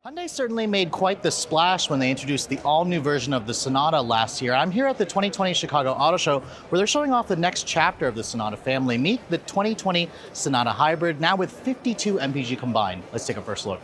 Hyundai certainly made quite the splash when they introduced the all-new version of the Sonata last year. I'm here at the 2020 Chicago Auto Show where they're showing off the next chapter of the Sonata family. Meet the 2020 Sonata Hybrid, now with 52 mpg combined. Let's take a first look.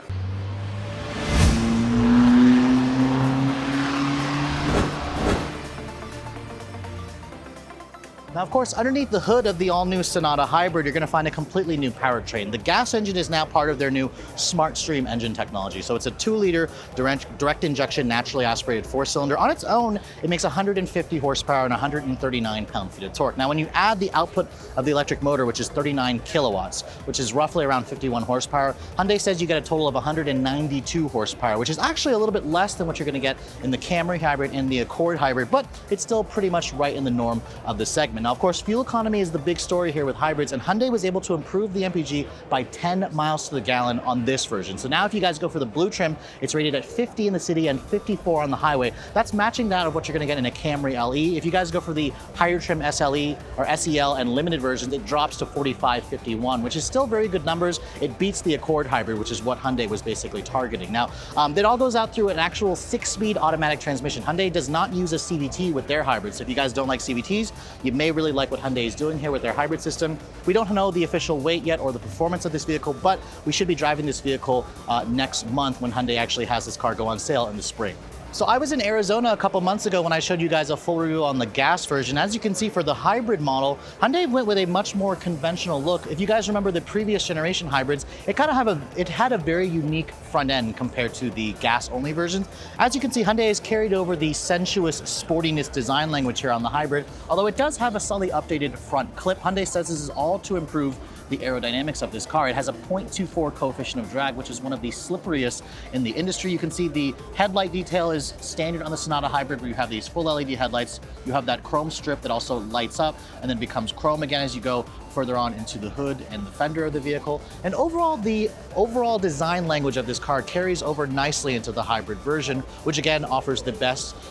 Now, of course, underneath the hood of the all-new Sonata Hybrid, you're going to find a completely new powertrain. The gas engine is now part of their new Smart Stream engine technology. So it's a 2-liter direct injection, naturally aspirated 4-cylinder. On its own, it makes 150 horsepower and 139 pound-feet of torque. Now, when you add the output of the electric motor, which is 39 kilowatts, which is roughly around 51 horsepower, Hyundai says you get a total of 192 horsepower, which is actually a little bit less than what you're going to get in the Camry Hybrid and the Accord Hybrid, but it's still pretty much right in the norm of the segment. Now, of course, fuel economy is the big story here with hybrids, and Hyundai was able to improve the MPG by 10 miles to the gallon on this version. So now if you guys go for the blue trim, it's rated at 50 in the city and 54 on the highway. That's matching that of what you're gonna get in a Camry LE. If you guys go for the higher trim SLE or SEL and limited versions, it drops to 45, 51, which is still very good numbers. It beats the Accord Hybrid, which is what Hyundai was basically targeting. Now, it all goes out through an actual 6-speed automatic transmission. Hyundai does not use a CVT with their hybrids. So if you guys don't like CVTs, you may really like what Hyundai is doing here with their hybrid system. We don't know the official weight yet or the performance of this vehicle, but we should be driving this vehicle next month when Hyundai actually has this car go on sale in the spring. So I was in Arizona a couple months ago when I showed you guys a full review on the gas version. As you can see, for the hybrid model, Hyundai went with a much more conventional look. If you guys remember the previous generation hybrids, it had a very unique front end compared to the gas-only versions. As you can see, Hyundai has carried over the sensuous sportiness design language here on the hybrid, although it does have a slightly updated front clip. Hyundai says this is all to improve the aerodynamics of this car. It has a 0.24 coefficient of drag, which is one of the slipperiest in the industry. You can see the headlight detail is standard on the Sonata Hybrid, where you have these full LED headlights. You have that chrome strip that also lights up and then becomes chrome again as you go further on into the hood and the fender of the vehicle. And overall, the overall design language of this car carries over nicely into the hybrid version, which again offers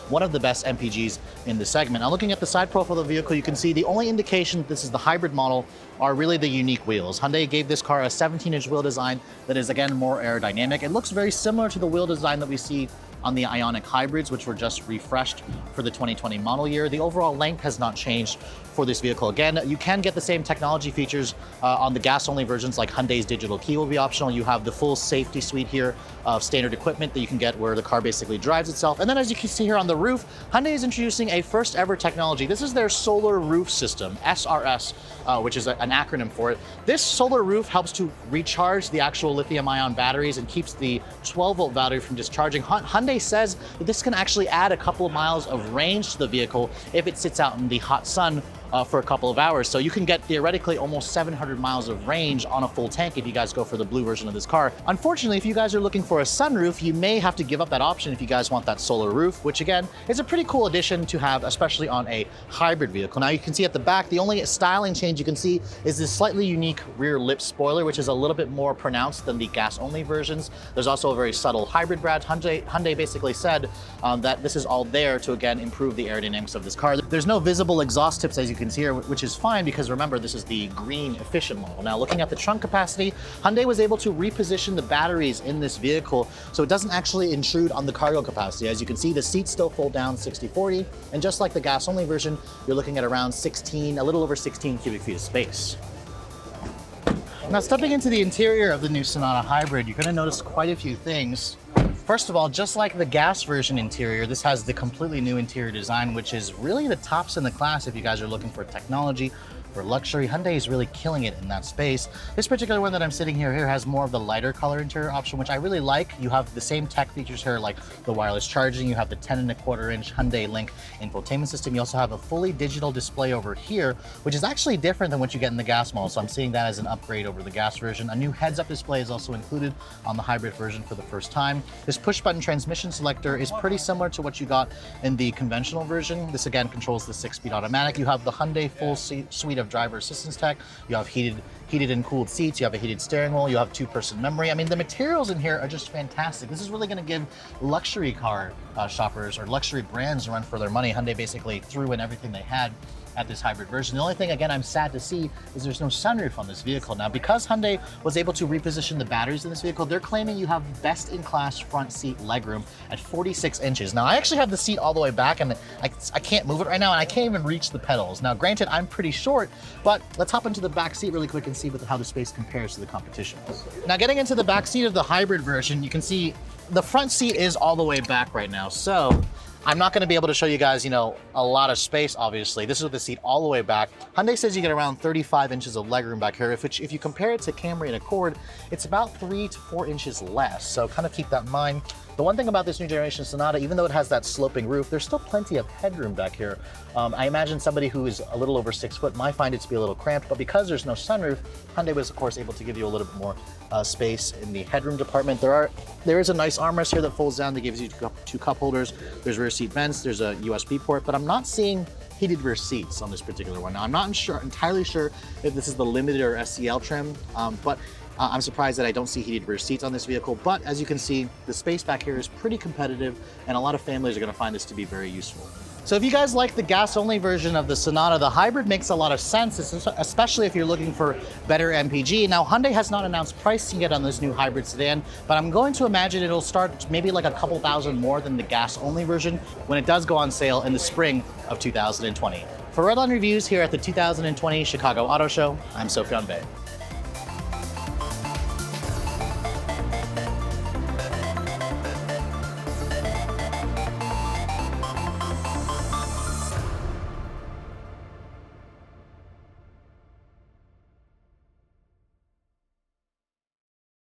one of the best MPGs in the segment. Now, looking at the side profile of the vehicle, you can see the only indication that this is the hybrid model are really the unique wheels. Hyundai gave this car a 17-inch wheel design that is again more aerodynamic. It looks very similar to the wheel design that we see on the Ioniq hybrids, which were just refreshed for the 2020 model year. The overall length has not changed for this vehicle. Again, you can get the same technology features on the gas-only versions, like Hyundai's digital key will be optional. You have the full safety suite here of standard equipment that you can get where the car basically drives itself. And then as you can see here on the roof, Hyundai is introducing a first ever technology. This is their solar roof system, SRS, which is an acronym for it. This solar roof helps to recharge the actual lithium-ion batteries and keeps the 12-volt battery from discharging. Hyundai says that this can actually add a couple of miles of range to the vehicle if it sits out in the hot sun for a couple of hours. So you can get theoretically almost 700 miles of range on a full tank if you guys go for the blue version of this car. Unfortunately, if you guys are looking for a sunroof, you may have to give up that option if you guys want that solar roof, which again is a pretty cool addition to have, especially on a hybrid vehicle. Now you can see at the back, the only styling change you can see is this slightly unique rear lip spoiler, which is a little bit more pronounced than the gas-only versions. There's also a very subtle hybrid badge. Hyundai basically said that this is all there to again improve the aerodynamics of this car. There's no visible exhaust tips, as you can see here, which is fine because remember, this is the green efficient model. Now, looking at the trunk capacity, Hyundai was able to reposition the batteries in this vehicle so it doesn't actually intrude on the cargo capacity. As you can see, the seats still fold down 60/40, and just like the gas-only version, you're looking at around a little over 16 cubic feet of space. Now, stepping into the interior of the new Sonata Hybrid, you're going to notice quite a few things. First of all, just like the gas version interior, this has the completely new interior design, which is really the tops in the class if you guys are looking for technology. For luxury, Hyundai is really killing it in that space. This particular one that I'm sitting here has more of the lighter color interior option, which I really like. You have the same tech features here, like the wireless charging. You have the 10.25-inch Hyundai Link infotainment system. You also have a fully digital display over here, which is actually different than what you get in the gas model. So I'm seeing that as an upgrade over the gas version. A new heads-up display is also included on the hybrid version for the first time. This push-button transmission selector is pretty similar to what you got in the conventional version. This again controls the 6-speed automatic. You have the Hyundai full suite of driver assistance tech. You have heated and cooled seats. You have a heated steering wheel. You have 2-person memory. I mean, the materials in here are just fantastic. This is really going to give luxury car shoppers or luxury brands a run for their money. Hyundai basically threw in everything they had at this hybrid version. The only thing, again, I'm sad to see is there's no sunroof on this vehicle. Now, because Hyundai was able to reposition the batteries in this vehicle, they're claiming you have best-in-class front seat legroom at 46 inches. Now, I actually have the seat all the way back, and I can't move it right now, and I can't even reach the pedals. Now, granted, I'm pretty short, but let's hop into the back seat really quick and see how the space compares to the competition. Now, getting into the back seat of the hybrid version, you can see the front seat is all the way back right now. So I'm not going to be able to show you guys, a lot of space, obviously. This is with the seat all the way back. Hyundai says you get around 35 inches of legroom back here. If you compare it to Camry and Accord, it's about 3 to 4 inches less. So kind of keep that in mind. The one thing about this new generation Sonata, even though it has that sloping roof, there's still plenty of headroom back here. I imagine somebody who is a little over 6 foot might find it to be a little cramped, but because there's no sunroof, Hyundai was of course able to give you a little bit more space in the headroom department. There is a nice armrest here that folds down that gives you two cup holders. There's rear seat vents, there's a USB port, but I'm not seeing heated rear seats on this particular one. Now, I'm not entirely sure if this is the limited or SCL trim, but I'm surprised that I don't see heated rear seats on this vehicle. But as you can see, the space back here is pretty competitive, and a lot of families are going to find this to be very useful. So if you guys like the gas-only version of the Sonata, the hybrid makes a lot of sense, especially if you're looking for better MPG. Now, Hyundai has not announced pricing yet on this new hybrid sedan, but I'm going to imagine it'll start maybe like a couple thousand more than the gas-only version when it does go on sale in the spring of 2020. For Redline Reviews here at the 2020 Chicago Auto Show, I'm Sofyan Bey.